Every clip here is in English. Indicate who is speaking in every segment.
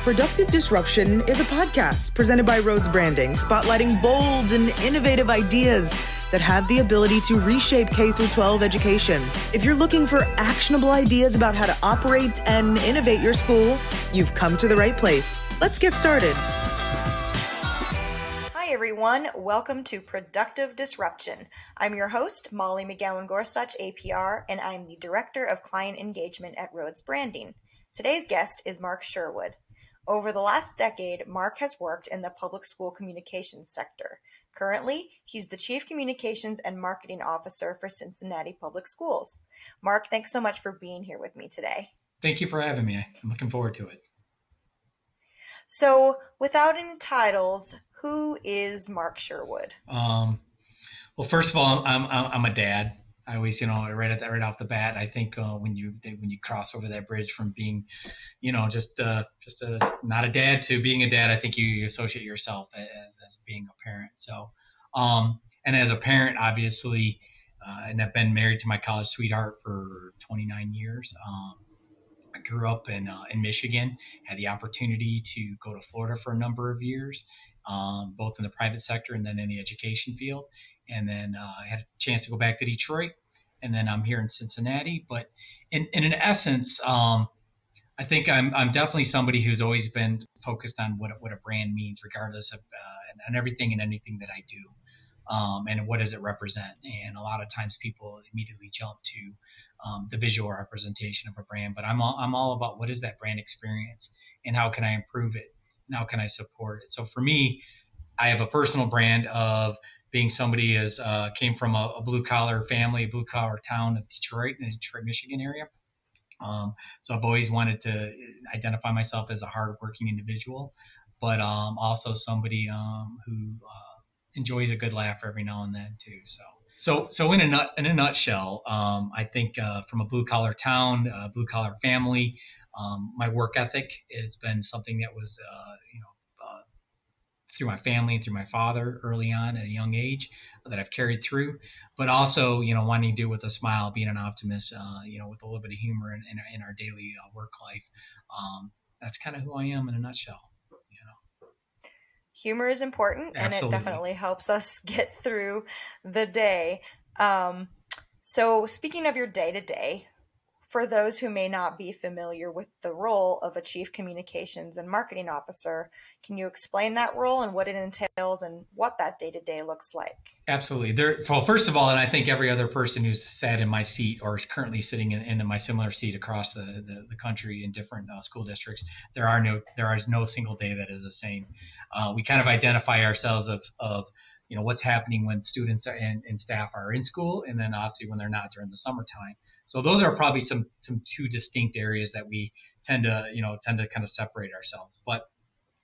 Speaker 1: Productive Disruption is a podcast presented by Rhodes Branding, spotlighting bold and innovative ideas that have the ability to reshape K-12 education. If you're looking for actionable ideas about how to operate and innovate your school, you've come to the right place. Let's get started.
Speaker 2: Hi everyone, welcome to Productive Disruption. I'm your host, Molly McGowan Gorsuch, APR, and I'm the Director of Client Engagement at Rhodes Branding. Today's guest is Mark Sherwood. Over the last decade, Mark has worked in the public school communications sector. Currently, he's the Chief Communications and Marketing Officer for Cincinnati Public Schools. Mark, thanks so much for being here with me today.
Speaker 3: Thank you for having me. I'm looking forward to it.
Speaker 2: So, without any titles, who is Mark Sherwood?
Speaker 3: Well, first of all, I'm a dad. I always, right off the bat, I think when you cross over that bridge from being, just not a dad to being a dad, I think you associate yourself as being a parent. So, and as a parent, obviously, and I've been married to my college sweetheart for 29 years. I grew up in Michigan, had the opportunity to go to Florida for a number of years, both in the private sector and then in the education field. And then I had a chance to go back to Detroit, and then I'm here in Cincinnati. But in essence, I think I'm definitely somebody who's always been focused on what a brand means, regardless of and everything and anything that I do, and what does it represent. And a lot of times people immediately jump to the visual representation of a brand, but I'm all about what is that brand experience and how can I improve it and how can I support it. So for me, I have a personal brand of being somebody who came from a blue-collar family, a blue-collar town of Detroit, in the Detroit, Michigan area. So I've always wanted to identify myself as a hardworking individual, but also somebody who enjoys a good laugh every now and then too. So in a nutshell, I think from a blue-collar town, blue-collar family, my work ethic has been something that was, through my family and through my father early on at a young age that I've carried through, but also, wanting to do it with a smile, being an optimist, with a little bit of humor in our daily work life. That's kind of who I am in a nutshell.
Speaker 2: Humor is important, and
Speaker 3: Absolutely.
Speaker 2: It definitely helps us get through the day. So speaking of your day-to-day, for those who may not be familiar with the role of a Chief Communications and Marketing Officer, can you explain that role and what it entails and what that day-to-day looks like?
Speaker 3: Absolutely. Well, first of all, and I think every other person who's sat in my seat or is currently sitting in my similar seat across the country in different school districts, there is no single day that is the same. We kind of identify ourselves of what's happening when students and staff are in school, and then obviously when they're not during the summertime. So those are probably some two distinct areas that we tend to kind of separate ourselves. But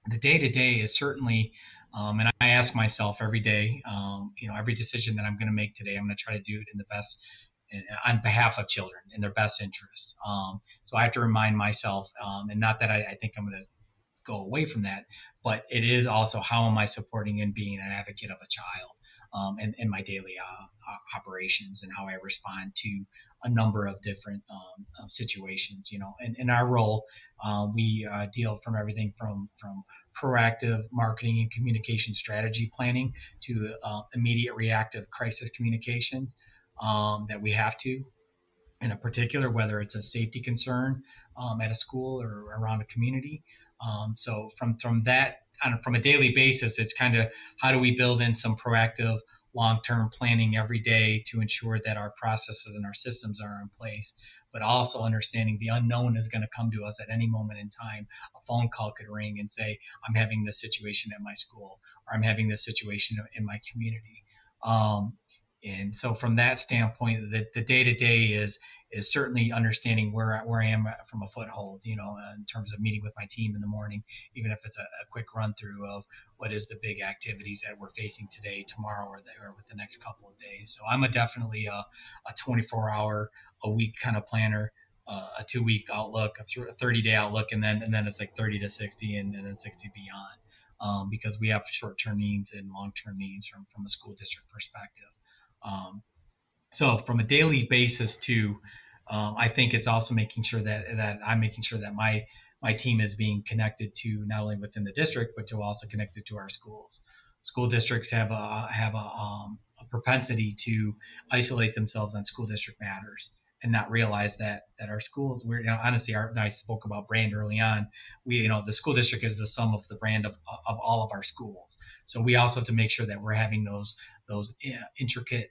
Speaker 3: the day-to-day is certainly, and I ask myself every day, every decision that I'm going to make today, I'm going to try to do it in the best, on behalf of children, in their best interest. So I have to remind myself, and not that I think I'm going to go away from that, but it is also how am I supporting and being an advocate of a child in my daily operations and how I respond to a number of different situations. And in our role, we deal from everything from proactive marketing and communication strategy planning to immediate reactive crisis communications that we have to, in a particular, whether it's a safety concern at a school or around a community. So from that, from a daily basis, it's kind of how do we build in some proactive long-term planning every day to ensure that our processes and our systems are in place, but also understanding the unknown is going to come to us at any moment in time. A phone call could ring and say, I'm having this situation at my school, or I'm having this situation in my community. And so from that standpoint, the day-to-day is certainly understanding where I am from a foothold, in terms of meeting with my team in the morning, even if it's a quick run through of what is the big activities that we're facing today, tomorrow, or with the next couple of days. So I'm definitely a 24-hour a week kind of planner, a 2-week outlook, a 30-day outlook, and then it's like 30 to 60 and then 60 beyond, because we have short-term needs and long-term needs from a school district perspective. So from a daily basis too, I think it's also making sure that I'm making sure that my team is being connected to not only within the district, but to also connected to our schools. School districts have a propensity to isolate themselves on school district matters and not realize that our schools, honestly, I spoke about brand early on. The school district is the sum of the brand of all of our schools. So we also have to make sure that we're having those intricate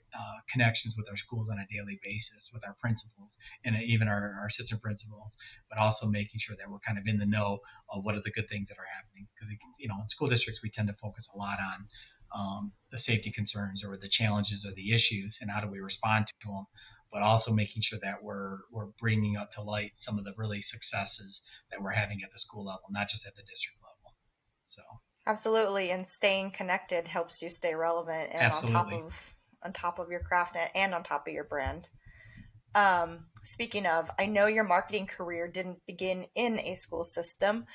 Speaker 3: connections with our schools on a daily basis, with our principals and even our assistant principals, but also making sure that we're kind of in the know of what are the good things that are happening. Because in school districts, we tend to focus a lot on the safety concerns or the challenges or the issues and how do we respond to them, but also making sure that we're bringing up to light some of the really successes that we're having at the school level, not just at the district level. So
Speaker 2: absolutely, and staying connected helps you stay relevant and
Speaker 3: absolutely.
Speaker 2: on top of your craft and on top of your brand. Speaking of, I know your marketing career didn't begin in a school system.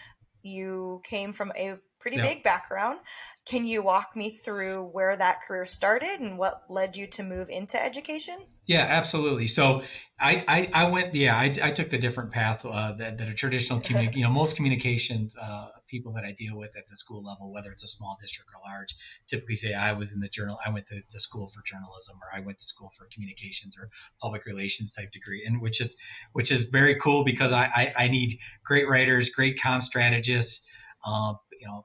Speaker 2: You came from a pretty big background. Can you walk me through where that career started and what led you to move into education?
Speaker 3: Yeah, absolutely. So I went, I took the different path that a traditional most communications people that I deal with at the school level, whether it's a small district or large, typically say I went to school for journalism, or I went to school for communications or public relations type degree, and which is very cool because I need great writers, great comm strategists.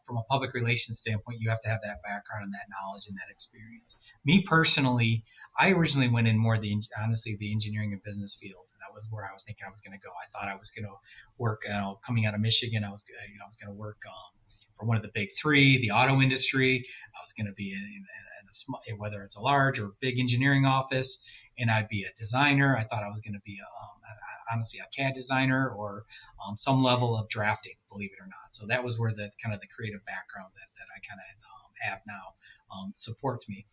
Speaker 3: From a public relations standpoint, you have to have that background and that knowledge and that experience. Me personally, I originally went in more the engineering and business field. That was where I was thinking I was going to go. I thought I was going to work, coming out of Michigan, I was going to work for one of the big three, the auto industry. I was going to be in whether it's a large or big engineering office, and I'd be a designer. I thought I was going to be honestly a CAD designer or some level of drafting, believe it or not. So that was where the kind of the creative background that I kind of have now supports me.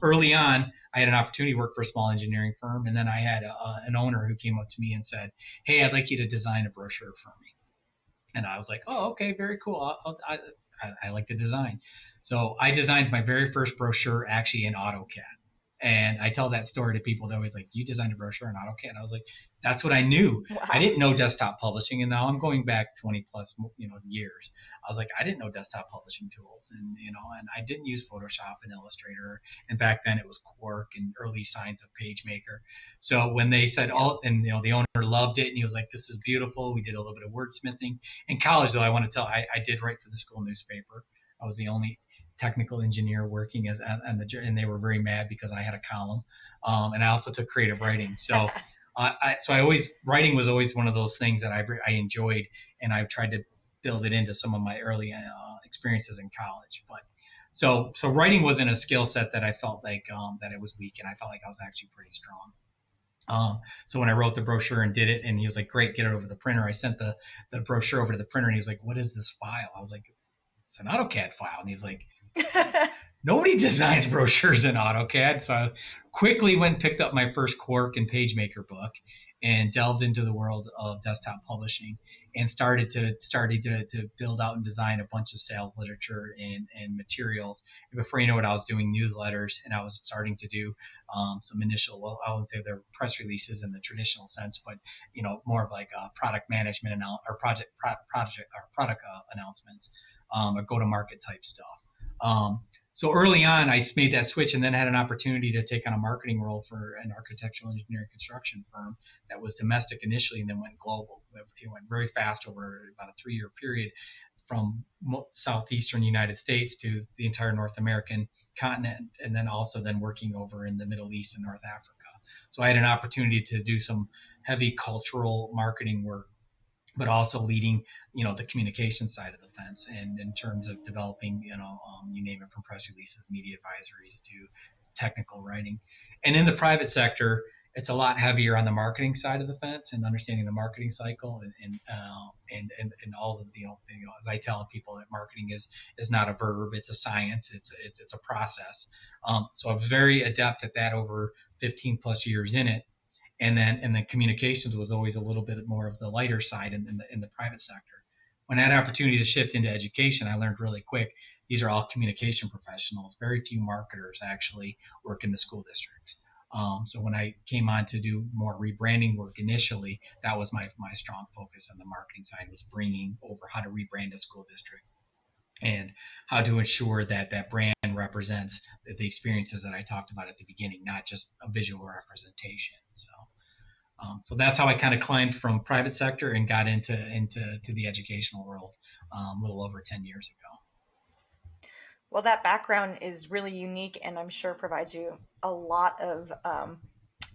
Speaker 3: Early on, I had an opportunity to work for a small engineering firm, and then I had an owner who came up to me and said, "Hey, I'd like you to design a brochure for me." And I was like, "Oh, okay, very cool. I like the design." So I designed my very first brochure actually in AutoCAD. And I tell that story to people. They're always like, "You designed a brochure in AutoCAD?" And I was like, "That's what I knew."
Speaker 2: Wow.
Speaker 3: I didn't know desktop publishing, and now I'm going back 20 plus years. I was like, I didn't know desktop publishing tools, and I didn't use Photoshop and Illustrator. And back then it was Quark and early signs of PageMaker. So when they said, the owner loved it, and he was like, "This is beautiful." We did a little bit of wordsmithing. In college, though, I want to tell, I did write for the school newspaper. I was the only technical engineer working and they were very mad because I had a column, and I also took creative writing. So, writing was always one of those things that I enjoyed, and I've tried to build it into some of my early experiences in college. But so writing wasn't a skill set that I felt like that it was weak, and I felt like I was actually pretty strong. So when I wrote the brochure and did it, and he was like, "Great, get it over the printer." I sent the brochure over to the printer, and he was like, "What is this file?" I was like, "It's an AutoCAD file." And he's like, "Nobody designs brochures in AutoCAD." So I quickly went and picked up my first Quark and PageMaker book and delved into the world of desktop publishing and started to build out and design a bunch of sales literature and materials. And before you know it, I was doing newsletters, and I was starting to do some initial, well, I wouldn't say they're press releases in the traditional sense, but more of like product management or product announcements, or go-to-market type stuff. So early on, I made that switch, and then had an opportunity to take on a marketing role for an architectural engineering construction firm that was domestic initially and then went global. It went very fast over about a 3-year period, from southeastern United States to the entire North American continent, and then also working over in the Middle East and North Africa. So I had an opportunity to do some heavy cultural marketing work, but also leading, the communication side of the fence, and in terms of developing, you name it, from press releases, media advisories to technical writing. And in the private sector, it's a lot heavier on the marketing side of the fence and understanding the marketing cycle and all of the, as I tell people, that marketing is not a verb, it's a science, it's a process. So I'm very adept at that over 15 plus years in it. And then communications was always a little bit more of the lighter side in the private sector. When I had an opportunity to shift into education, I learned really quick, these are all communication professionals. Very few marketers actually work in the school districts. So when I came on to do more rebranding work initially, that was my strong focus on the marketing side, was bringing over how to rebrand a school district and how to ensure that that brand represents the experiences that I talked about at the beginning, not just a visual representation. So that's how I kind of climbed from private sector and got into the educational world a little over 10 years ago.
Speaker 2: Well, that background is really unique, and I'm sure provides you a lot of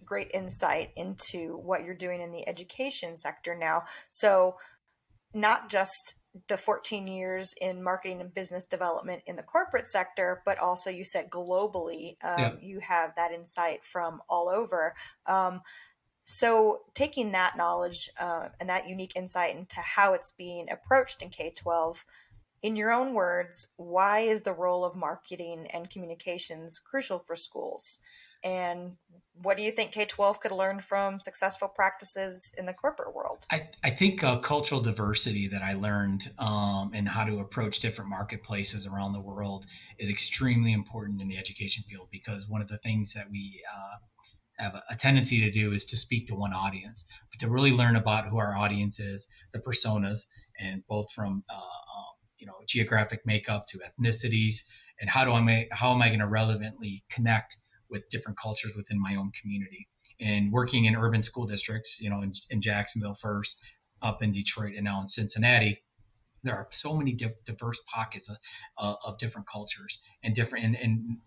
Speaker 2: great insight into what you're doing in the education sector now. So not just the 14 years in marketing and business development in the corporate sector, but also you said globally, you have that insight from all over. So taking that knowledge and that unique insight into how it's being approached in K-12, in your own words, why is the role of marketing and communications crucial for schools? And what do you think K-12 could learn from successful practices in the corporate world?
Speaker 3: I think cultural diversity that I learned and how to approach different marketplaces around the world is extremely important in the education field, because one of the things that we have a tendency to do is to speak to one audience, but to really learn about who our audience is, the personas, and both from geographic makeup to ethnicities, and how am I going to relevantly connect with different cultures within my own community. And working in urban school districts, in Jacksonville first, up in Detroit, and now in Cincinnati, there are so many diverse pockets of different cultures and different,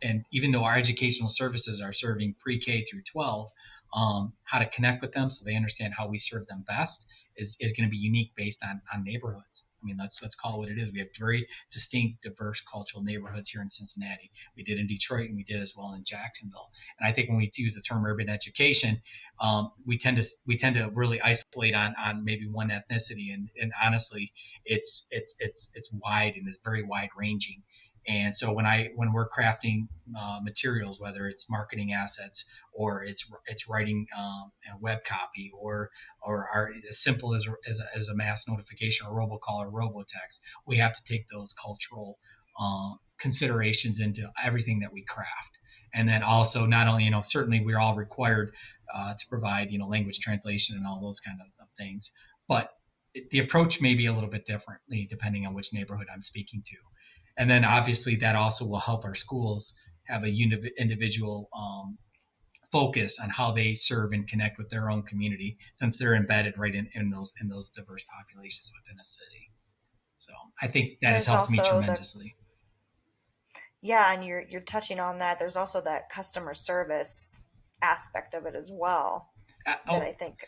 Speaker 3: and even though our educational services are serving pre-K through 12, how to connect with them so they understand how we serve them best is going to be unique based on neighborhoods. I mean, let's call it what it is. We have very distinct, diverse cultural neighborhoods here in Cincinnati. We did in Detroit, and we did as well in Jacksonville. And I think when we use the term urban education, we tend to really isolate on maybe one ethnicity. And honestly, it's wide, and it's very wide ranging. And so when we're crafting materials, whether it's marketing assets or it's writing web copy or as simple as a mass notification or robocall or robotext, we have to take those cultural considerations into everything that we craft. And then also, not only, certainly we're all required to provide, language translation and all those kind of things, but the approach may be a little bit differently depending on which neighborhood I'm speaking to. And then obviously that also will help our schools have a individual focus on how they serve and connect with their own community, since they're embedded right in those diverse populations within a city. So I think that has helped me tremendously.
Speaker 2: And you're touching on that. There's also that customer service aspect of it as well. I think.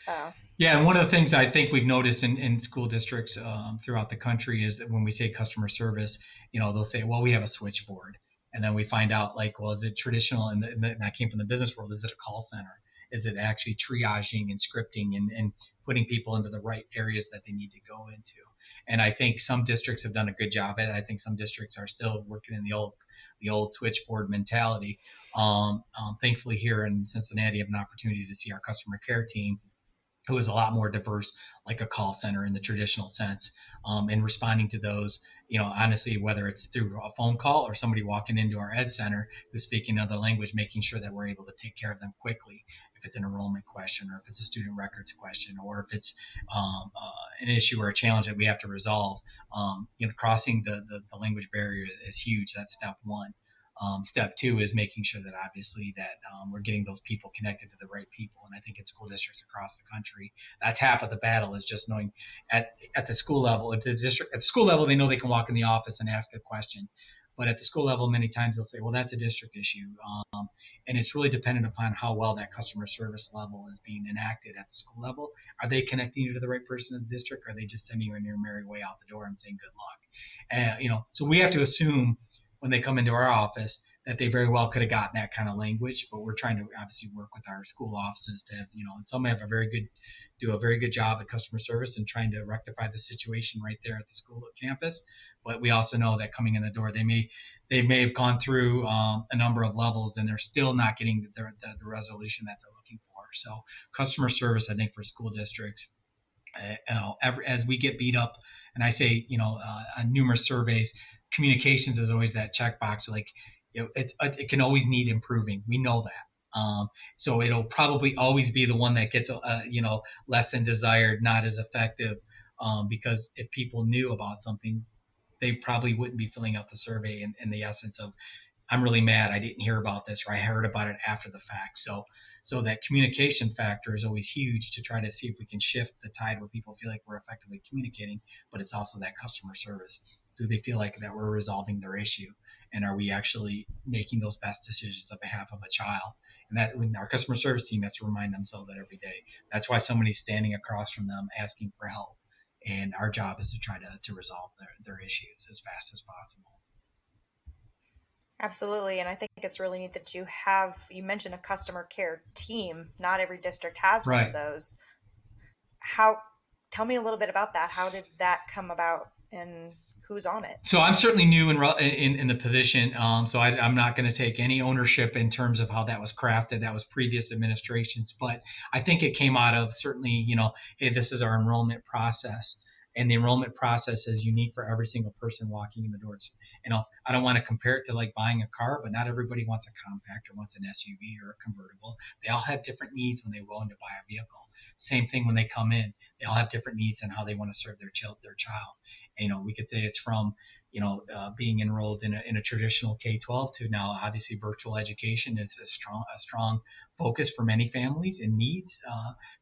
Speaker 3: And one of the things I think we've noticed in school districts throughout the country is that when we say customer service, they'll say, well, we have a switchboard. And then we find out, well, is it traditional? And I came from the business world. Is it a call center? Is it actually triaging and scripting and putting people into the right areas that they need to go into? And I think some districts have done a good job at it. I think some districts are still working in the old switchboard mentality. Thankfully, here in Cincinnati, I have an opportunity to see our customer care team, who is a lot more diverse, like a call center in the traditional sense, and responding to those, honestly, whether it's through a phone call or somebody walking into our ed center who's speaking another language, making sure that we're able to take care of them quickly. If it's an enrollment question, or if it's a student records question, or if it's an issue or a challenge that we have to resolve, crossing the language barrier is huge. That's step one. Step two is making sure that obviously that we're getting those people connected to the right people. And I think in school districts across the country, that's half of the battle, is just knowing at the school level, at the school level, they know they can walk in the office and ask a question. But at the school level, many times they'll say, well, that's a district issue. And it's really dependent upon how well that customer service level is being enacted at the school level. Are they connecting you to the right person in the district? Or are they just sending you on your merry way out the door and saying good luck? And, so we have to assume when they come into our office that they very well could have gotten that kind of language, but we're trying to obviously work with our school offices to have, and some have do a very good job at customer service and trying to rectify the situation right there at the school campus. But we also know that coming in the door, they may have gone through a number of levels and they're still not getting the resolution that they're looking for. So customer service, I think, for school districts, as we get beat up, and I say, on numerous surveys, communications is always that checkbox. It can always need improving. We know that. So it'll probably always be the one that gets, less than desired, not as effective, because if people knew about something, they probably wouldn't be filling out the survey in the essence of, I'm really mad I didn't hear about this, or I heard about it after the fact. So that communication factor is always huge to try to see if we can shift the tide where people feel like we're effectively communicating, but it's also that customer service. Do they feel like that we're resolving their issue? And are we actually making those best decisions on behalf of a child? And that, when our customer service team has to remind themselves that every day. That's why somebody's standing across from them asking for help. And our job is to try to resolve their issues as fast as possible.
Speaker 2: Absolutely. And I think it's really neat that you mentioned a customer care team. Not every district has one of those. Tell me a little bit about that. How did that come about, and who's on it?
Speaker 3: So I'm certainly new in the position. So I'm not going to take any ownership in terms of how that was crafted. That was previous administrations. But I think it came out of certainly, hey, this is our enrollment process. And the enrollment process is unique for every single person walking in the doors. I don't want to compare it to like buying a car, but not everybody wants a compact or wants an SUV or a convertible. They all have different needs when they go in to buy a vehicle. Same thing when they come in. They all have different needs and how they want to serve their child. We could say it's from being enrolled in a traditional K-12 to now obviously virtual education is a strong focus for many families and needs,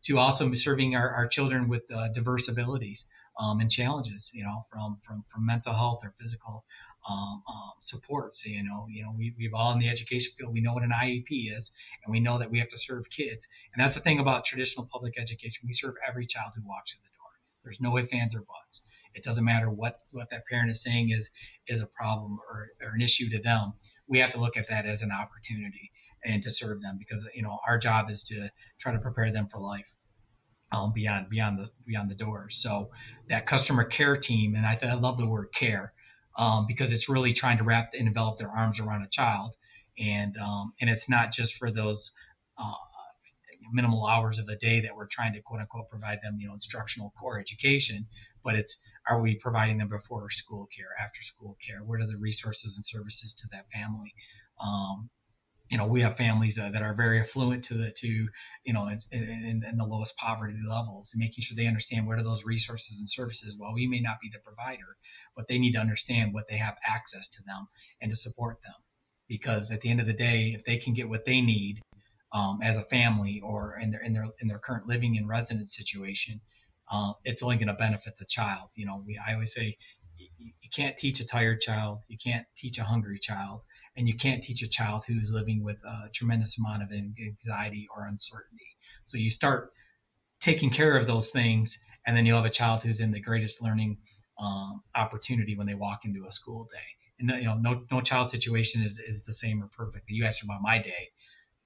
Speaker 3: to also serving our children with diverse abilities and challenges, from mental health or physical supports. We've all in the education field, we know what an IEP is, and we know that we have to serve kids. And that's the thing about traditional public education. We serve every child who walks through the door. There's no ifs, ands, or buts. It doesn't matter what that parent is saying is a problem or an issue to them. We have to look at that as an opportunity and to serve them, because our job is to try to prepare them for life beyond the doors. So that customer care team, and I love the word care, because it's really trying to wrap and envelop their arms around a child, and it's not just for those minimal hours of the day that we're trying to quote unquote provide them instructional core education, but are we providing them before school care, after school care? What are the resources and services to that family? We have families that are very affluent in the lowest poverty levels, and making sure they understand what are those resources and services. Well, we may not be the provider, but they need to understand what they have access to them and to support them, because at the end of the day, if they can get what they need as a family or in their current living and residence situation, it's only going to benefit the child. I always say you can't teach a tired child, you can't teach a hungry child, and you can't teach a child who's living with a tremendous amount of anxiety or uncertainty. So you start taking care of those things, and then you'll have a child who's in the greatest learning opportunity when they walk into a school day. And no child situation is the same or perfect. You asked about my day.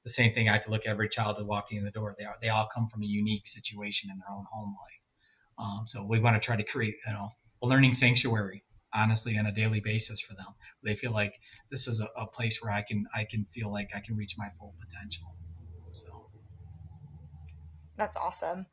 Speaker 3: The same thing, I have to look at every child that's walking in the door. They all come from a unique situation in their own home life. So we want to try to create a learning sanctuary, honestly, on a daily basis for them. They feel like this is a place where I can feel like I can reach my full potential. So
Speaker 2: that's awesome.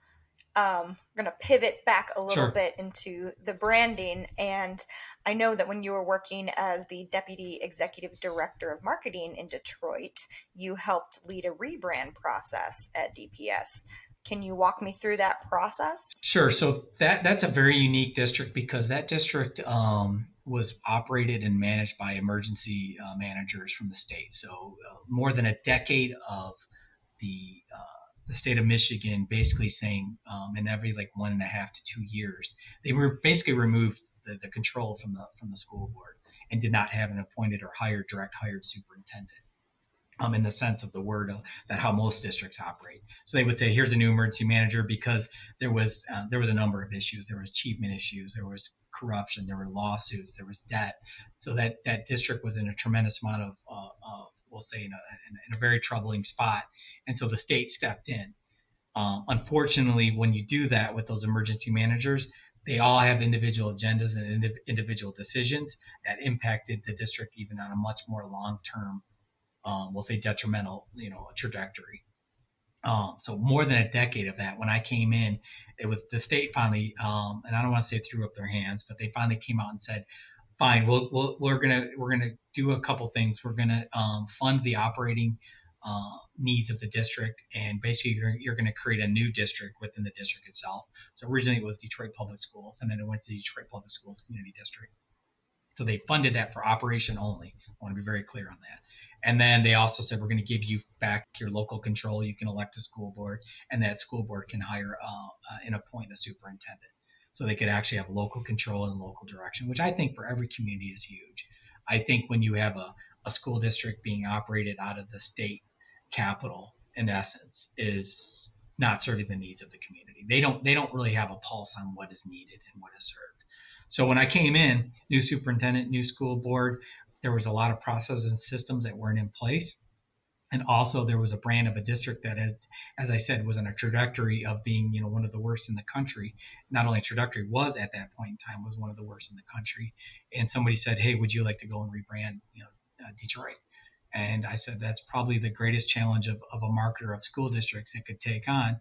Speaker 2: I'm going to pivot back a little bit into the branding. And I know that when you were working as the Deputy Executive Director of Marketing in Detroit, you helped lead a rebrand process at DPS. Can you walk me through that process?
Speaker 3: Sure. So that's a very unique district, because that district was operated and managed by emergency managers from the state. So more than a decade of the state of Michigan basically saying in every 1.5 to 2 years, they were basically removed the control from the school board and did not have an appointed or direct hired superintendent. In the sense of the word, that how most districts operate. So they would say, here's a new emergency manager, because there was a number of issues. There was achievement issues, there was corruption, there were lawsuits, there was debt. So that district was in a tremendous amount of we'll say in a very troubling spot. And so the state stepped in. Unfortunately, when you do that with those emergency managers, they all have individual agendas and individual decisions that impacted the district even on a much more long-term, we'll say detrimental, trajectory. So more than a decade of that. When I came in, it was the state finally, and I don't want to say threw up their hands, but they finally came out and said, fine, we're gonna do a couple things. We're gonna fund the operating needs of the district, and basically you're going to create a new district within the district itself. So originally it was Detroit Public Schools, and then it went to the Detroit Public Schools Community District. So they funded that for operation only. I want to be very clear on that. And then they also said, we're going to give you back your local control. You can elect a school board, and that school board can hire and appoint a superintendent. So they could actually have local control and local direction, which I think for every community is huge. I think when you have a school district being operated out of the state capital, in essence, is not serving the needs of the community. They don't really have a pulse on what is needed and what is served. So when I came in, new superintendent, new school board, there was a lot of processes and systems that weren't in place. And also there was a brand of a district that, as I said, was on a trajectory of being, one of the worst in the country. Not only trajectory was at that point in time was one of the worst in the country. And somebody said, hey, would you like to go and rebrand, Detroit? And I said, that's probably the greatest challenge of a marketer of school districts that could take on.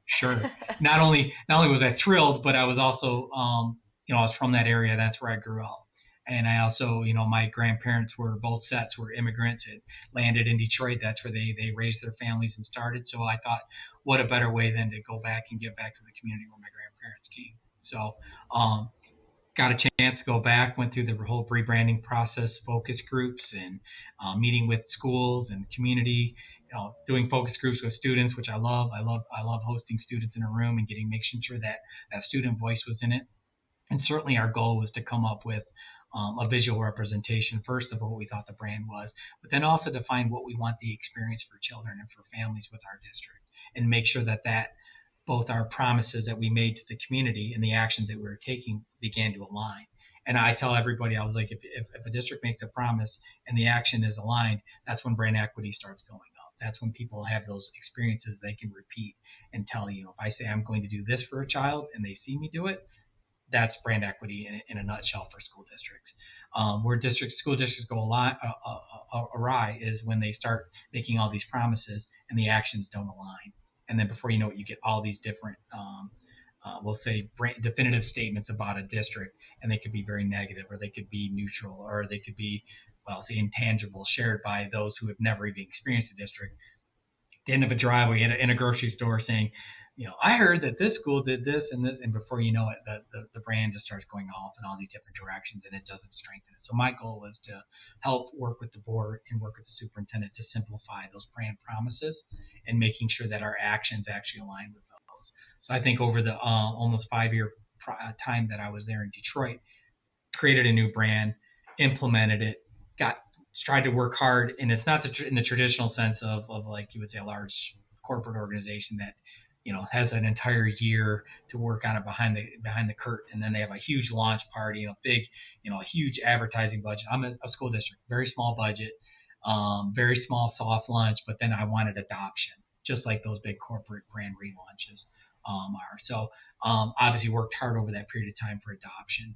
Speaker 3: Sure. Not only was I thrilled, but I was also, I was from that area. That's where I grew up. And I also, my grandparents were both sets were immigrants. It landed in Detroit. That's where they raised their families and started. So I thought, what a better way than to go back and give back to the community where my grandparents came. So got a chance to go back, went through the whole rebranding process, focus groups, and meeting with schools and community, doing focus groups with students, which I love. I love hosting students in a room and making sure that student voice was in it. And certainly our goal was to come up with a visual representation, first of what we thought the brand was, but then also define what we want the experience for children and for families with our district, and make sure that both our promises that we made to the community and the actions that we were taking began to align. And I tell everybody, I was like, if a district makes a promise and the action is aligned, that's when brand equity starts going up. That's when people have those experiences they can repeat and tell if I say I'm going to do this for a child and they see me do it, that's brand equity in a nutshell for school districts. Where school districts go awry is when they start making all these promises and the actions don't align. And then before you know it, you get all these different, we'll say, definitive statements about a district, and they could be very negative, or they could be neutral, or they could be, say, intangible, shared by those who have never even experienced a district. At the end of a driveway in a grocery store saying, I heard that this school did this and this, and before you know it, the brand just starts going off in all these different directions, and it doesn't strengthen it. So my goal was to help work with the board and work with the superintendent to simplify those brand promises and making sure that our actions actually align with those. So I think over the almost 5-year time that I was there in Detroit, created a new brand, implemented it, tried to work hard, and it's not in the traditional sense of like you would say a large corporate organization that has an entire year to work on it behind the curtain, and then they have a huge launch party, big, a huge advertising budget. I'm a school district, very small budget, very small soft launch, but then I wanted adoption, just like those big corporate brand relaunches are. So obviously worked hard over that period of time for adoption,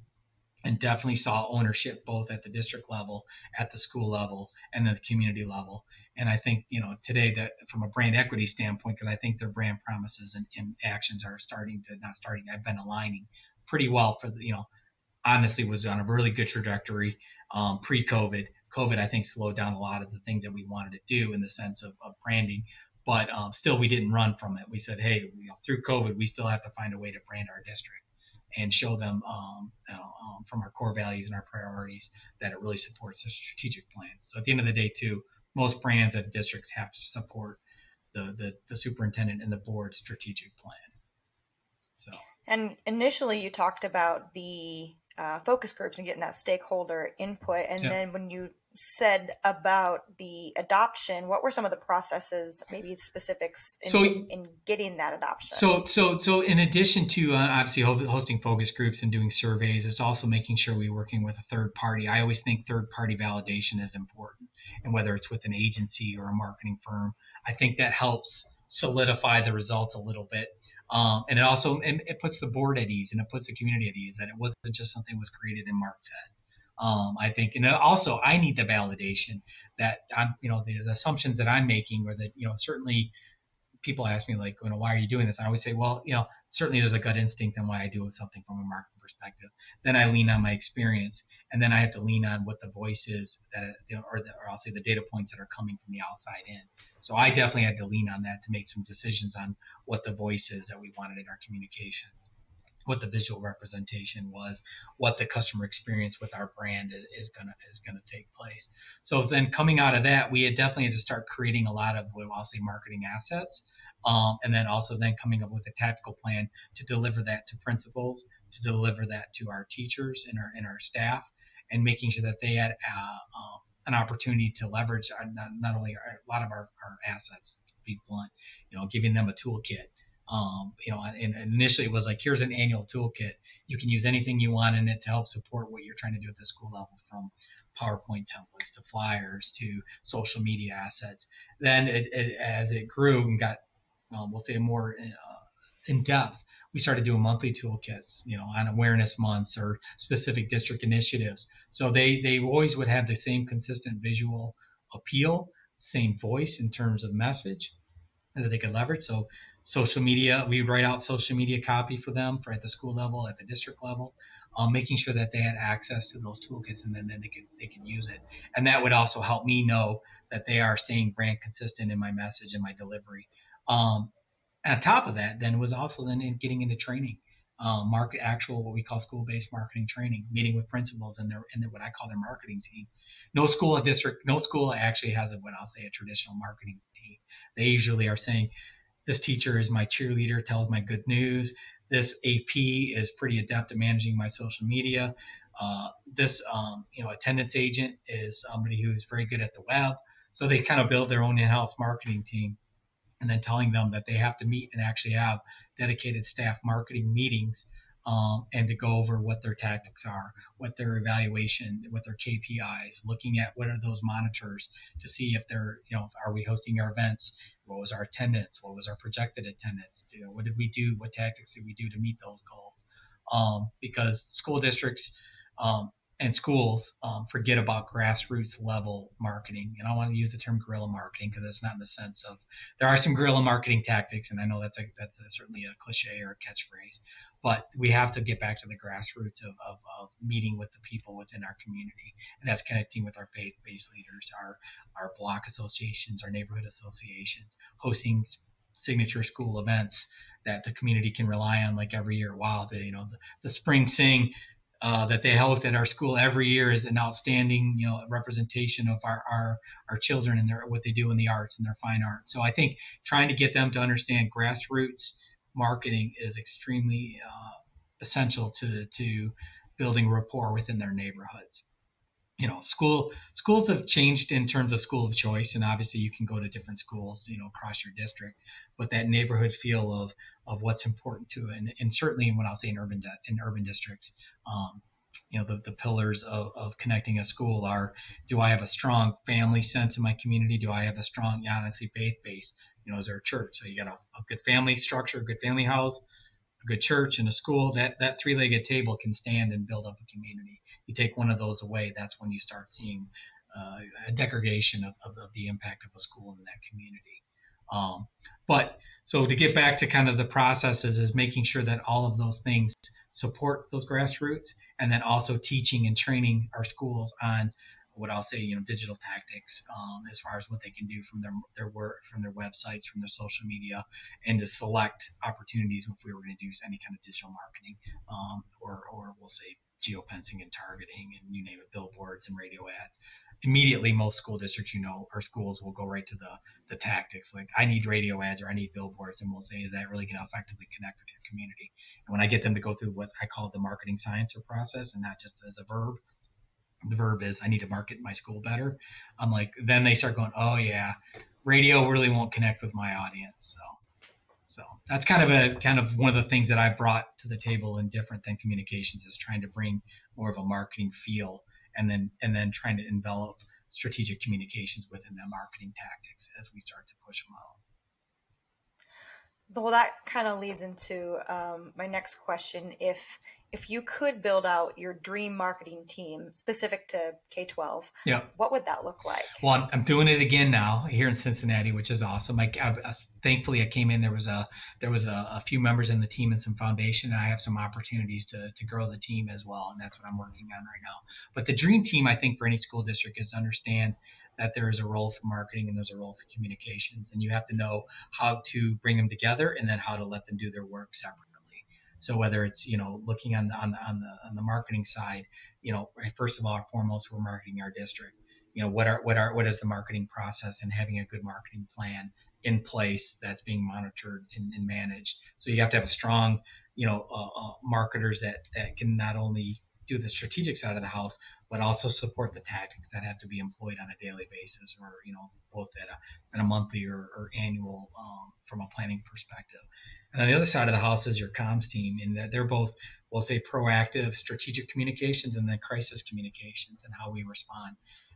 Speaker 3: and definitely saw ownership both at the district level, at the school level, and then the community level. And I think, today that from a brand equity standpoint, because I think their brand promises and actions are I've been aligning pretty well for honestly was on a really good trajectory pre-COVID. COVID, I think, slowed down a lot of the things that we wanted to do in the sense of branding. But still, we didn't run from it. We said, hey, through COVID, we still have to find a way to brand our district and show them from our core values and our priorities that it really supports a strategic plan. So at the end of the day, too, most brands at districts have to support the superintendent and the board's strategic plan. So. And
Speaker 2: initially you talked about the focus groups and getting that stakeholder input. And then when you said about the adoption, what were some of the processes, maybe specifics in getting that adoption?
Speaker 3: So in addition to obviously hosting focus groups and doing surveys, it's also making sure we're working with a third party. I always think third party validation is important. And whether it's with an agency or a marketing firm, I think that helps solidify the results a little bit. And it also it puts the board at ease, and it puts the community at ease that it wasn't just something that was created in Mark's head. I think, and also I need the validation that I'm, the assumptions that I'm making, or that, certainly people ask me like, why are you doing this? I always say, well, certainly there's a gut instinct on why I do something from a marketing perspective. Then I lean on my experience, and then I have to lean on what the voice is or I'll say the data points that are coming from the outside in. So I definitely had to lean on that to make some decisions on what the voice is that we wanted in our communications, what the visual representation was, what the customer experience with our brand is gonna take place. So then coming out of that, we definitely had to start creating a lot of what I'll say marketing assets, and then also then coming up with a tactical plan to deliver that to principals, to deliver that to our teachers and our staff, and making sure that they had an opportunity to leverage not only a lot of our assets, to be blunt, giving them a toolkit. And initially it was like, here's an annual toolkit. You can use anything you want in it to help support what you're trying to do at the school level, from PowerPoint templates to flyers to social media assets. Then as it grew and got, we'll say, more in depth, we started doing monthly toolkits, on awareness months or specific district initiatives. So they always would have the same consistent visual appeal, same voice in terms of message that they could leverage. So social media, we would write out social media copy for them at the school level, at the district level, making sure that they had access to those toolkits, and then they could use it. And that would also help me know that they are staying brand consistent in my message and my delivery. On top of that, then was also then getting into training, what we call school-based marketing training, meeting with principals and what I call their marketing team. No school actually has what I'll say a traditional marketing team. They usually are saying, this teacher is my cheerleader, tells my good news. This AP is pretty adept at managing my social media. This attendance agent is somebody who's very good at the web. So they kind of build their own in-house marketing team, and then telling them that they have to meet and actually have dedicated staff marketing meetings, and to go over what their tactics are, what their evaluation, what their KPIs, looking at what are those monitors to see if they're, are we hosting our events? What was our attendance? What was our projected attendance? What did we do? What tactics did we do to meet those goals? Because school districts and schools forget about grassroots level marketing. And I want to use the term guerrilla marketing because it's not in the sense of, there are some guerrilla marketing tactics, and I know that's certainly a cliche or a catchphrase, but we have to get back to the grassroots of meeting with the people within our community, and that's connecting with our faith-based leaders, our block associations, our neighborhood associations, hosting signature school events that the community can rely on, like every year. Wow, the spring sing that they host at our school every year is an outstanding, representation of our children and what they do in the arts and their fine art. So I think trying to get them to understand grassroots marketing is extremely essential to building rapport within their neighborhoods. Schools have changed in terms of school of choice, and obviously you can go to different schools, across your district, but that neighborhood feel of what's important to it, and certainly when I'll say in urban districts, the pillars of connecting a school are, do I have a strong family sense in my community? Do I have a strong, honestly, faith base? Is there a church? So you got a good family structure, a good family house, a good church, and a school. That three-legged table can stand and build up a community. You take one of those away, that's when you start seeing a degradation of the impact of a school in that community. But so to get back to kind of the processes, is making sure that all of those things support those grassroots, and then also teaching and training our schools on what I'll say, digital tactics, as far as what they can do from their work, from their websites, from their social media, and to select opportunities if we were going to do any kind of digital marketing, or we'll say geofencing and targeting, and you name it, billboards and radio ads. Immediately, most school districts, or schools will go right to the tactics. Like, I need radio ads or I need billboards, and we'll say, is that really going to effectively connect with your community? And when I get them to go through what I call the marketing science or process, and not just as a verb, the verb is, I need to market my school better. I'm like, then they start going, oh yeah, radio really won't connect with my audience. So that's kind of one of the things that I brought to the table, and different than communications, is trying to bring more of a marketing feel, and then trying to envelop strategic communications within that marketing tactics as we start to push them out.
Speaker 2: Well, that kind of leads into my next question. If if you could build out your dream marketing team specific to K-12,
Speaker 3: Yeah.
Speaker 2: what would that look like?
Speaker 3: Well, I'm doing it again now here in Cincinnati, which is awesome. Thankfully, I came in. There was a few members in the team and some foundation, and I have some opportunities to grow the team as well, and that's what I'm working on right now. But the dream team, I think, for any school district is to understand that there is a role for marketing and there's a role for communications, and you have to know how to bring them together and then how to let them do their work separately. So whether it's looking on the marketing side, first of all, foremost, we're marketing our district. What is the marketing process, and having a good marketing plan in place that's being monitored and managed. So you have to have a strong, marketers that can not only do the strategic side of the house, but also support the tactics that have to be employed on a daily basis, or both at a monthly or annual from a planning perspective. And on the other side of the house is your comms team, and that they're both, we'll say, proactive strategic communications and then crisis communications and how we respond.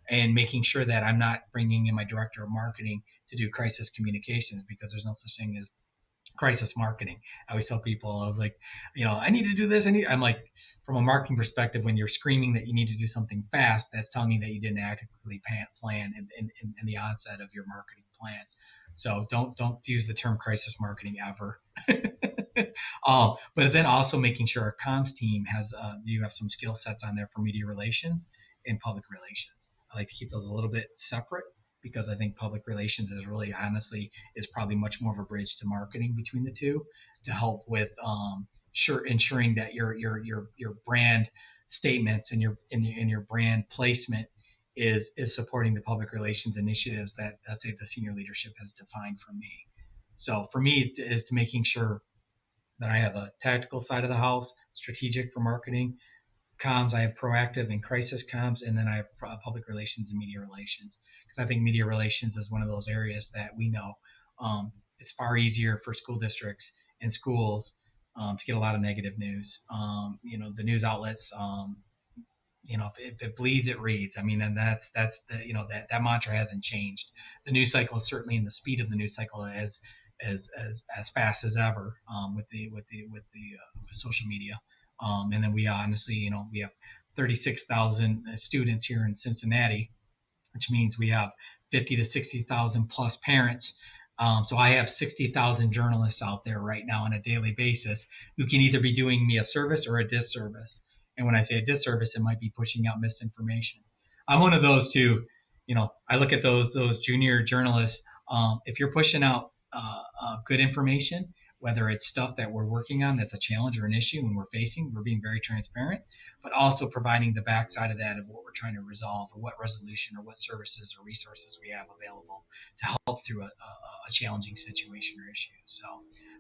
Speaker 3: And making sure that I'm not bringing in my director of marketing to do crisis communications, because there's no such thing as crisis marketing. I always tell people, I was like, I need to do this. I'm like, from a marketing perspective, when you're screaming that you need to do something fast, that's telling me that you didn't actively plan in the onset of your marketing plan. So don't use the term crisis marketing ever. But then also making sure our comms team you have some skill sets on there for media relations and public relations. I like to keep those a little bit separate, because I think public relations is probably much more of a bridge to marketing between the two, to help with ensuring that your brand statements and your brand placement is supporting the public relations initiatives that, let's say, the senior leadership has defined for me. So for me, it is to making sure that I have a tactical side of the house, strategic for marketing. Comms, I have proactive and crisis comms, and then I have public relations and media relations, because I think media relations is one of those areas that we know it's far easier for school districts and schools to get a lot of negative news. The news outlets, if it bleeds, it reads. And that's that mantra hasn't changed. The news cycle is certainly, in the speed of the news cycle, as fast as ever with social media. And then we honestly, we have 36,000 students here in Cincinnati, which means we have 50 to 60,000 plus parents. So I have 60,000 journalists out there right now on a daily basis who can either be doing me a service or a disservice. And when I say a disservice, it might be pushing out misinformation. I'm one of those too. I look at those junior journalists. If you're pushing out good information, whether it's stuff that we're working on that's a challenge or an issue and we're facing, we're being very transparent, but also providing the backside of that of what we're trying to resolve, or what resolution or what services or resources we have available to help through a challenging situation or issue. So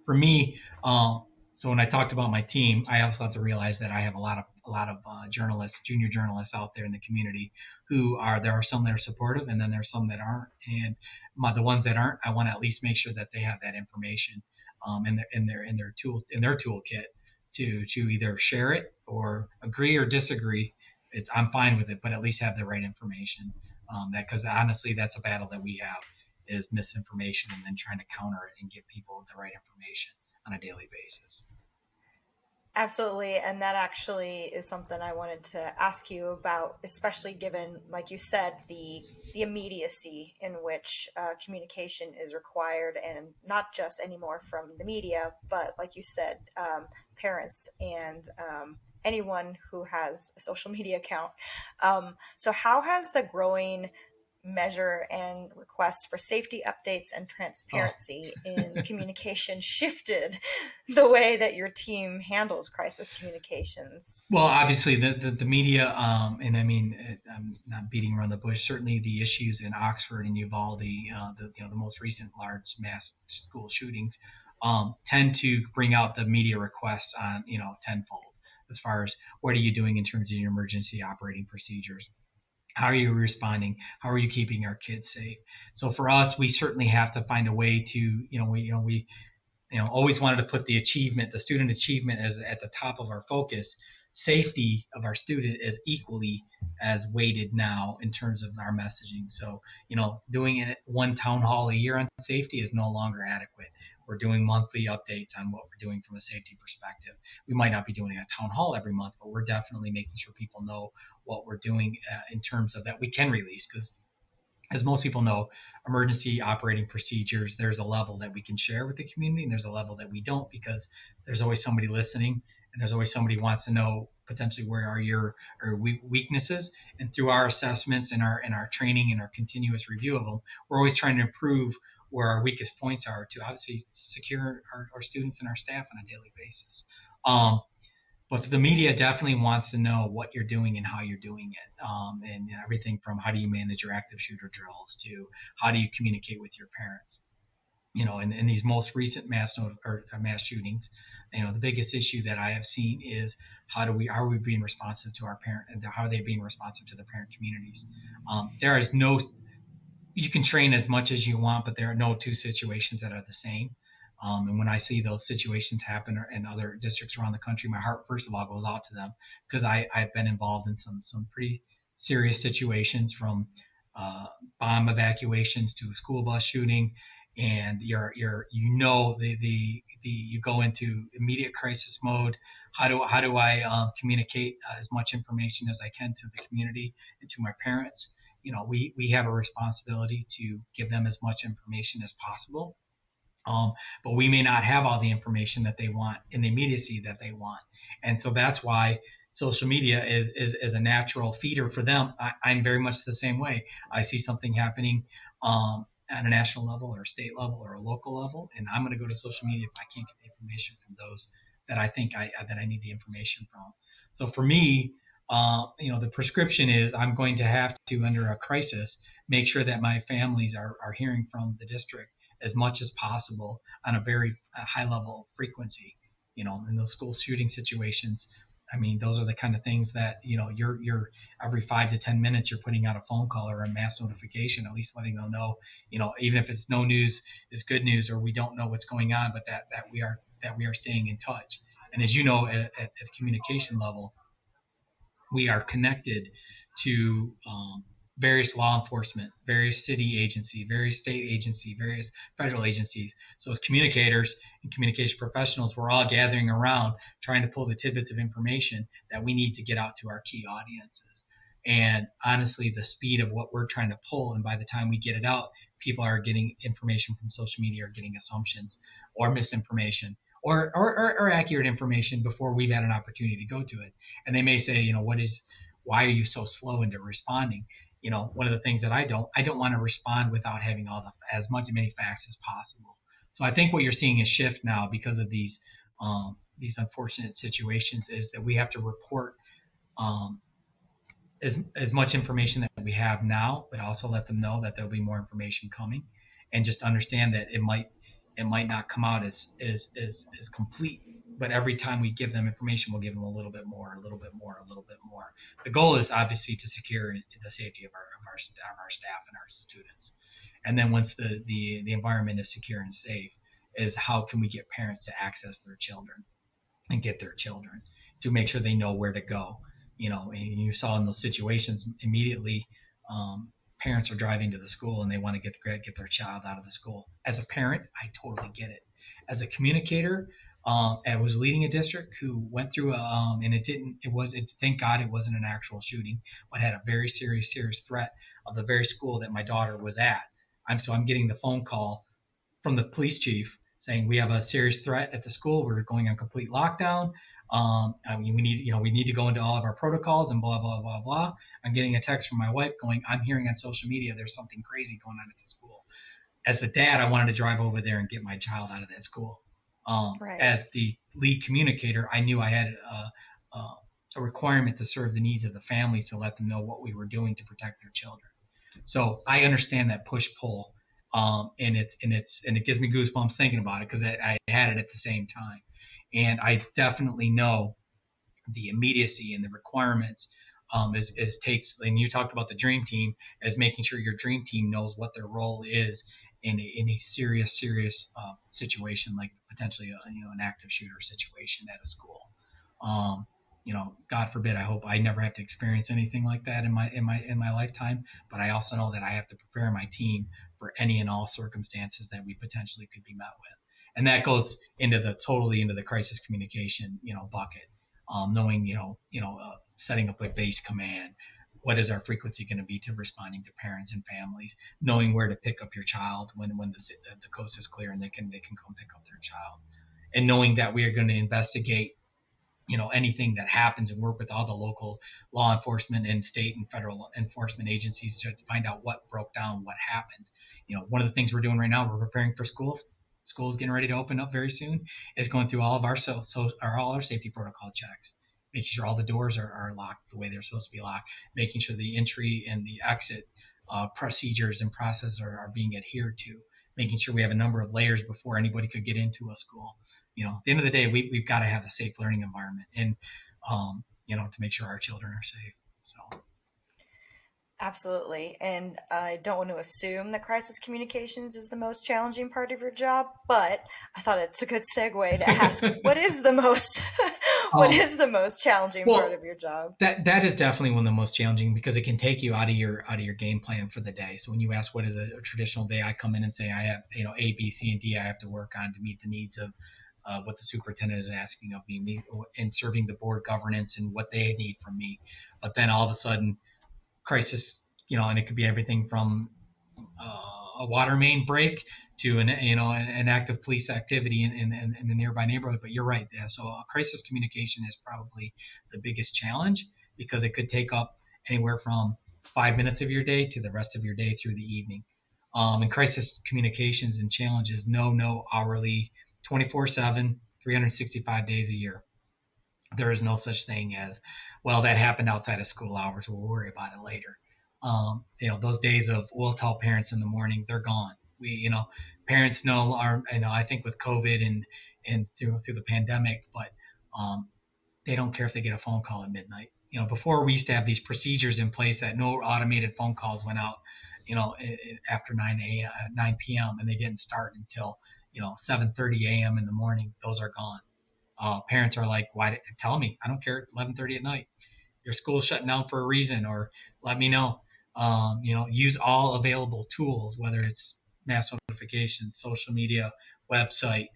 Speaker 3: for me, so when I talked about my team, I also have to realize that I have a lot of journalists, junior journalists out there in the community there are some that are supportive, and then there's some that aren't. And the ones that aren't, I want to at least make sure that they have that information in their toolkit to either share it or agree or disagree. I'm fine with it, but at least have the right information. Because honestly, that's a battle that we have, is misinformation, and then trying to counter it and give people the right information on a daily basis.
Speaker 2: Absolutely. And that actually is something I wanted to ask you about, especially given, like you said, the immediacy in which communication is required, and not just anymore from the media, but like you said, parents and anyone who has a social media account. So how has the growing measure and requests for safety updates and transparency in communication shifted the way that your team handles crisis communications?
Speaker 3: Well, obviously the media, and I'm not beating around the bush. Certainly the issues in Oxford and Uvalde, the most recent large mass school shootings, tend to bring out the media requests on tenfold, as far as what are you doing in terms of your emergency operating procedures. How are you responding? How are you keeping our kids safe? So for us, we certainly have to find a way to, we always wanted to put the student achievement as at the top of our focus. safety of our student is equally as weighted now in terms of our messaging. So, doing it one town hall a year on safety is no longer adequate. We're doing monthly updates on what we're doing from a safety perspective. We might not be doing a town hall every month, but we're definitely making sure people know what we're doing in terms of that we can release, because as most people know, emergency operating procedures, there's a level that we can share with the community and there's a level that we don't, because there's always somebody listening and there's always somebody who wants to know potentially where are your weaknesses. And through our assessments and our training and our continuous review of them, we're always trying to improve where our weakest points are to obviously secure our students and our staff on a daily basis. But the media definitely wants to know what you're doing and how you're doing it, and everything from how do you manage your active shooter drills to how do you communicate with your parents. In these most recent mass shootings, the biggest issue that I have seen is are we being responsive to our parent, and how are they being responsive to the parent communities? You can train as much as you want, but there are no two situations that are the same. And when I see those situations happen in other districts around the country, my heart, first of all, goes out to them, because I've been involved in some pretty serious situations, from bomb evacuations to a school bus shooting, and you go into immediate crisis mode. How do I communicate as much information as I can to the community and to my parents? We have a responsibility to give them as much information as possible. But we may not have all the information that they want in the immediacy that they want. And so that's why social media is a natural feeder for them. I'm very much the same way. I see something happening at a national level or a state level or a local level, and I'm going to go to social media if I can't get the information from those that I think that I need the information from. So for me, the prescription is I'm going to have to, under a crisis, make sure that my families are hearing from the district as much as possible on a very high level frequency. In those school shooting situations, I mean, those are the kind of things that, you're every 5 to 10 minutes, you're putting out a phone call or a mass notification, at least letting them know, even if it's no news is good news, or we don't know what's going on, but that we are staying in touch. And as you know, at the communication level, we are connected to various law enforcement, various city agencies, various state agencies, various federal agencies. So as communicators and communication professionals, we're all gathering around trying to pull the tidbits of information that we need to get out to our key audiences. And honestly, the speed of what we're trying to pull, and by the time we get it out, people are getting information from social media, or getting assumptions or misinformation or accurate information before we've had an opportunity to go to it. And they may say, why are you so slow into responding? One of the things that I don't want to respond without having as many facts as possible. So I think what you're seeing a shift now because of these unfortunate situations is that we have to report as much information that we have now, but also let them know that there'll be more information coming, and just understand that it might not come out as complete, but every time we give them information, we'll give them a little bit more. The goal is obviously to secure the safety of our staff and our students. And then once the environment is secure and safe, is how can we get parents to access their children and get their children to make sure they know where to go. And you saw in those situations immediately, parents are driving to the school and they want to get their child out of the school. As a parent, I totally get it. As a communicator, I was leading a district who went through thank God it wasn't an actual shooting, but had a very serious threat of the very school that my daughter was at. I'm getting the phone call from the police chief saying we have a serious threat at the school. We're going on complete lockdown. We need to go into all of our protocols and blah, blah, blah, blah. I'm getting a text from my wife going, I'm hearing on social media there's something crazy going on at the school. As the dad, I wanted to drive over there and get my child out of that school.
Speaker 2: Right.
Speaker 3: As the lead communicator, I knew I had a requirement to serve the needs of the families, to let them know what we were doing to protect their children. So I understand that push-pull, and it gives me goosebumps thinking about it, because I had it at the same time. And I definitely know the immediacy and the requirements takes, and you talked about the dream team, as making sure your dream team knows what their role is in a serious situation, like potentially an active shooter situation at a school. God forbid, I hope I never have to experience anything like that in my lifetime. But I also know that I have to prepare my team for any and all circumstances that we potentially could be met with. And that goes into the crisis communication, bucket. Knowing, setting up a base command. What is our frequency going to be to responding to parents and families? Knowing where to pick up your child when the coast is clear and they can come pick up their child, and knowing that we are going to investigate anything that happens and work with all the local law enforcement and state and federal enforcement agencies to find out what broke down, what happened. One of the things we're doing right now, we're preparing for schools getting ready to open up very soon, is going through all of our all our safety protocol checks, making sure all the doors are locked the way they're supposed to be locked, making sure the entry and the exit procedures and processes are being adhered to, making sure we have a number of layers before anybody could get into a school. At the end of the day, we've got to have a safe learning environment, and to make sure our children are safe. So.
Speaker 2: Absolutely. And I don't want to assume that crisis communications is the most challenging part of your job, but I thought it's a good segue to ask, what is the most challenging part of your job?
Speaker 3: That is definitely one of the most challenging, because it can take you out of your game plan for the day. So when you ask what is a traditional day, I come in and say I have A, B, C, and D I have to work on to meet the needs of what the superintendent is asking of me and serving the board governance and what they need from me. But then all of a sudden, crisis, and it could be everything from a water main break to an active police activity in the nearby neighborhood. But you're right there. So crisis communication is probably the biggest challenge, because it could take up anywhere from 5 minutes of your day to the rest of your day through the evening. And crisis communications and challenges, no hourly, 24/7, 365 days a year. There is no such thing as, well, that happened outside of school hours, we'll worry about it later. Those days of we'll tell parents in the morning, they're gone. Parents know I think with COVID and through the pandemic, but they don't care if they get a phone call at midnight. Before we used to have these procedures in place that no automated phone calls went out, after 9 p.m. and they didn't start until 7:30 a.m. in the morning. Those are gone. Parents are like, why? Tell me. I don't care. 11:30 at night. Your school's shutting down for a reason, or let me know. Use all available tools, whether it's mass notifications, social media, website,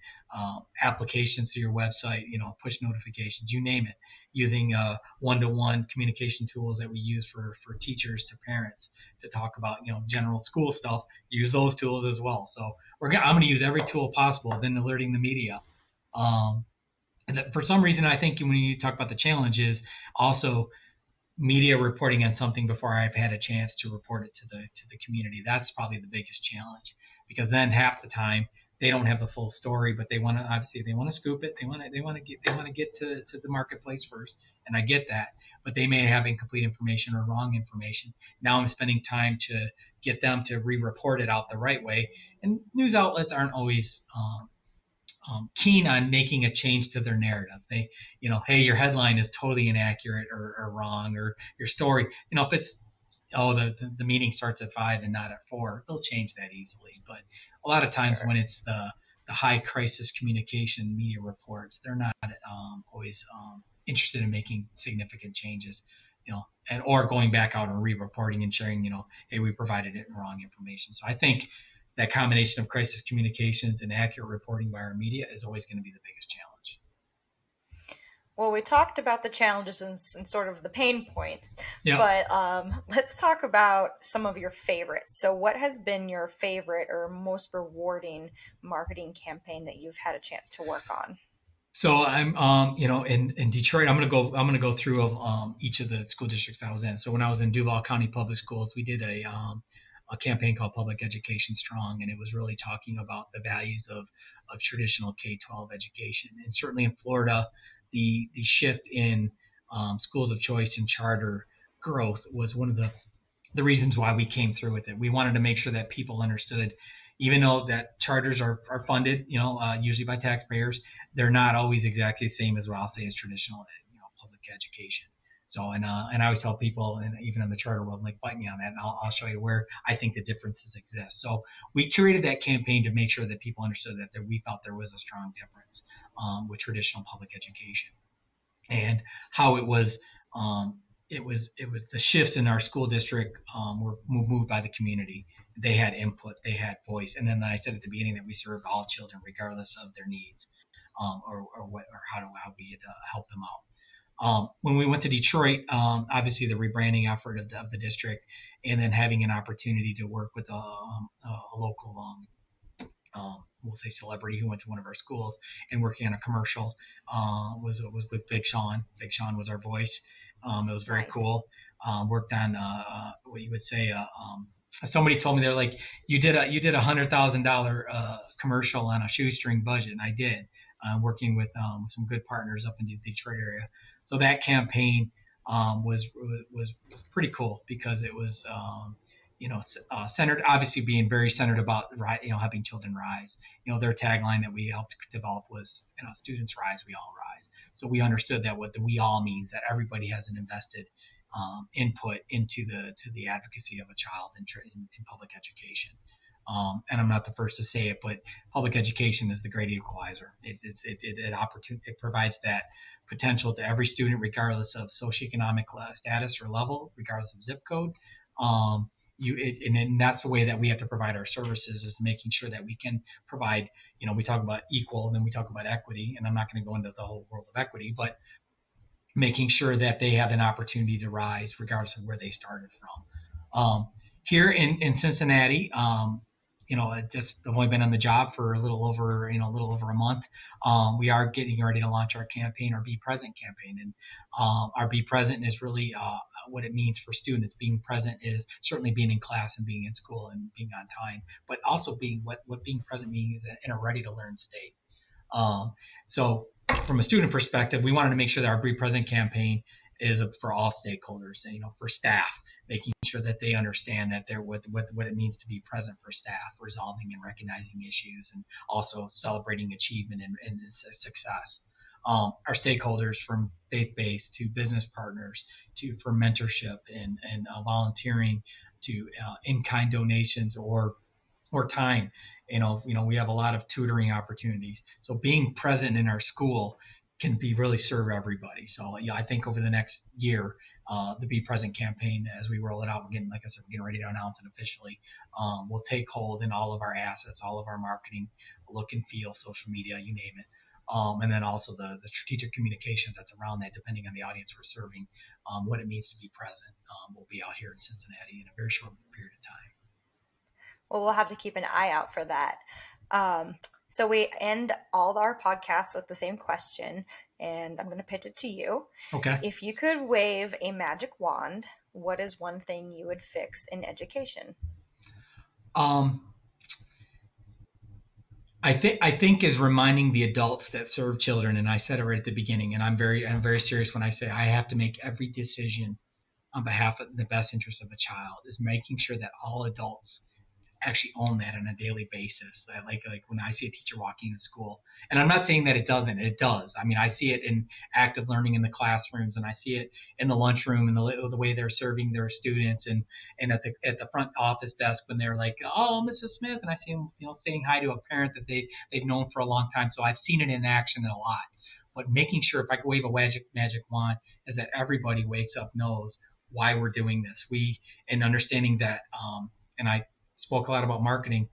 Speaker 3: applications to your website, push notifications, you name it. Using one-to-one communication tools that we use for teachers to parents to talk about, general school stuff. Use those tools as well. So I'm going to use every tool possible, then alerting the media. And for some reason, I think when you talk about the challenge is also media reporting on something before I've had a chance to report it to the community. That's probably the biggest challenge, because then half the time they don't have the full story, but they want to scoop it. They want to get to the marketplace first, and I get that. But they may have incomplete information or wrong information. Now I'm spending time to get them to re-report it out the right way, and news outlets aren't always keen on making a change to their narrative. They, hey, your headline is totally inaccurate or wrong, or your story, if it's, the meeting starts at 5 and not at 4, they'll change that easily. But a lot of times when it's the high crisis communication media reports, they're not always interested in making significant changes, or going back out and re-reporting and sharing, hey, we provided it wrong information. So I think that combination of crisis communications and accurate reporting by our media is always going to be the biggest challenge.
Speaker 2: Well, we talked about the challenges and sort of the pain points,
Speaker 3: yeah.
Speaker 2: But let's talk about some of your favorites. So what has been your favorite or most rewarding marketing campaign that you've had a chance to work on?
Speaker 3: So I'm, in Detroit, I'm going to go through each of the school districts I was in. So when I was in Duval County Public Schools, we did a campaign called Public Education Strong, and it was really talking about the values of traditional K-12 education. And certainly in Florida, the shift in schools of choice and charter growth was one of the reasons why we came through with it. We wanted to make sure that people understood, even though that charters are funded, usually by taxpayers, they're not always exactly the same as what I'll say is traditional, public education. So, and I always tell people, and even in the charter world, like, fight me on that, and I'll show you where I think the differences exist. So we curated that campaign to make sure that people understood that we felt there was a strong difference with traditional public education. and how it was the shifts in our school district were moved by the community. They had input, they had voice, and then I said at the beginning that we serve all children regardless of their needs, or how we help them out. When we went to Detroit, obviously the rebranding effort of the district, and then having an opportunity to work with a local, we'll say celebrity who went to one of our schools and working on a commercial, was with Big Sean. Big Sean was our voice. It was very cool. Worked on what you would say. Somebody told me they're like, you did $100,000 commercial on a shoestring budget, and I did. Working with some good partners up in the Detroit area. So that campaign was pretty cool because it was centered, obviously being very centered about helping children rise. Their tagline that we helped develop was students rise, we all rise. So we understood that what the we all means, that everybody has an invested input into the advocacy of a child in public education. And I'm not the first to say it, but public education is the great equalizer. It provides that potential to every student, regardless of socioeconomic status or level, regardless of zip code. And that's the way that we have to provide our services, is making sure that we can provide, we talk about equal, and then we talk about equity, and I'm not going to go into the whole world of equity, but making sure that they have an opportunity to rise regardless of where they started from. Here in Cincinnati, I've only been on the job for a little over a month. We are getting ready to launch our campaign, our Be Present campaign. And our Be Present is really what it means for students. Being present is certainly being in class and being in school and being on time, but also being what being present means is in a ready to learn state. So from a student perspective, we wanted to make sure that our Be Present campaign is for all stakeholders, for staff, making sure that they understand that what it means to be present for staff, resolving and recognizing issues, and also celebrating achievement and success. Our stakeholders, from faith-based to business partners for mentorship and volunteering to in-kind donations or time. We have a lot of tutoring opportunities. So being present in our school can really serve everybody. So I think over the next year, the Be Present campaign, as we roll it out, we're getting ready to announce it officially, will take hold in all of our assets, all of our marketing, look and feel, social media, you name it. And then also the strategic communications that's around that, depending on the audience we're serving, what it means to be present, will be out here in Cincinnati in a very short period of time.
Speaker 2: Well, we'll have to keep an eye out for that. So we end all our podcasts with the same question, and I'm going to pitch it to you.
Speaker 3: Okay.
Speaker 2: If you could wave a magic wand, what is one thing you would fix in education?
Speaker 3: I think is reminding the adults that serve children, and I said it right at the beginning, and I'm very serious when I say I have to make every decision on behalf of the best interest of a child, is making sure that all adults actually own that on a daily basis. That like when I see a teacher walking into school, and I'm not saying that it doesn't, it does. I mean, I see it in active learning in the classrooms, and I see it in the lunchroom and the way they're serving their students, and at the front office desk when they're like, "Oh, Mrs. Smith," and I see them, saying hi to a parent that they've known for a long time. So I've seen it in action a lot. But making sure, if I could wave a magic wand, is that everybody wakes up, knows why we're doing this. And understanding that, and I spoke a lot about marketing.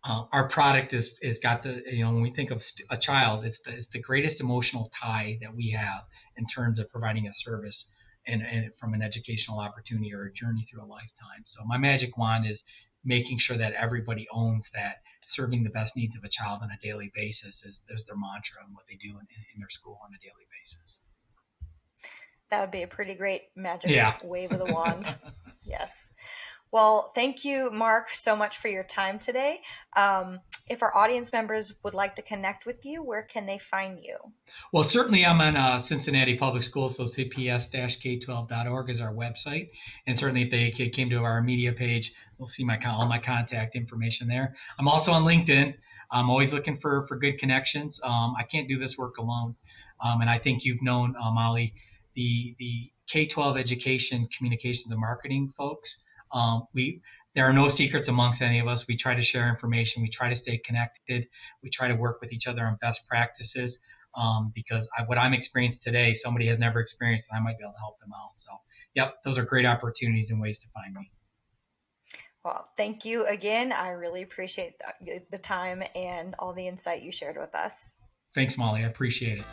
Speaker 3: Our product is got the, when we think of a child, it's the greatest emotional tie that we have in terms of providing a service and from an educational opportunity or a journey through a lifetime. So my magic wand is making sure that everybody owns that serving the best needs of a child on a daily basis is their mantra and what they do in their school on a daily basis.
Speaker 2: That would be a pretty great magic wave of the wand. Yes. Well, thank you, Mark, so much for your time today. If our audience members would like to connect with you, where can they find you?
Speaker 3: Well, certainly I'm on Cincinnati Public Schools, so cps-k12.org is our website. And certainly if they came to our media page, they'll see all my contact information there. I'm also on LinkedIn. I'm always looking for good connections. I can't do this work alone. And I think you've known, Molly, the K-12 education, communications, and marketing folks. There are no secrets amongst any of us. We try to share information. We try to stay connected. We try to work with each other on best practices. because what I'm experiencing today, somebody has never experienced, and I might be able to help them out. So, yep, those are great opportunities and ways to find me.
Speaker 2: Well, thank you again. I really appreciate the time and all the insight you shared with us.
Speaker 3: Thanks, Molly. I appreciate it.